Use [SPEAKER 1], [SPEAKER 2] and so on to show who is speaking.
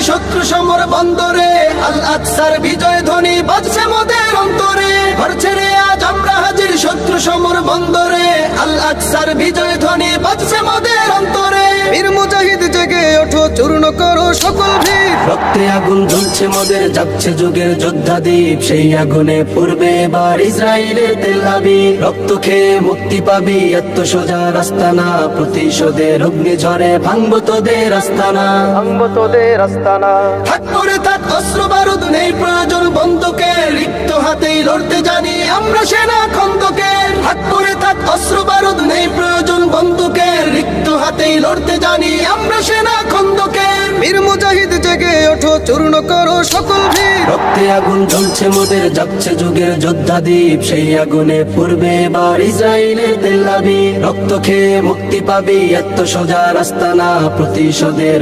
[SPEAKER 1] শত্রু সমর বন্দরে, আল আকসার বিজয় ধ্বনি বাজছে মোদের অন্তরে। ঘর ছেড়ে আজ আমরা হাজির শত্রু সমর বন্দরে, আল আকসার বিজয় ধ্বনি বাজছে মোদের অন্তরে।
[SPEAKER 2] বীর মুজাহিদ জেগে ওঠো, চূর্ণ করো সকল ভিড়।
[SPEAKER 1] রক্তে আগুন জ্বলছে মোদের, যাচ্ছে যুগের যোদ্ধা দ্বীপ। সেই আগুনে পূর্বে এবার ইসরায়েলের তেল আবিব। রক্ত খেয়ে মুক্তি পাবি, এত সোজা রাস্তা না। প্রতিশোধের অগ্নি ঝরে ভাঙবো তোদের আস্তানা,
[SPEAKER 2] ভাঙবো তোদের আস্তানা।
[SPEAKER 1] থাক পরে থাক অস্ত্র বারুদ, নেই প্রয়োজন বন্দুকের। রিক্ত হাতেই লড়তে জানি আমরা সেনা খন্দকের। থাক পরে থাক অস্ত্র বারুদ, নেই প্রয়োজন বন্দুকের। রিক্ত হাতেই লড়তে জানি আমরা সেনা খন্দকের।
[SPEAKER 2] বীর মুজাহিদ জেগে ওঠো, চূর্ণ করো সকল ভিড়।
[SPEAKER 1] রক্তে আগুন জ্বলছে মোদের, যাচ্ছে যুগের যোদ্ধা দ্বীপ। সেই আগুনে পূর্বে এবার ইসরায়েলের তেল আবিব। রক্ত খেয়ে মুক্তি পাবি, এত সোজা রাস্তা না। প্রতিশোধের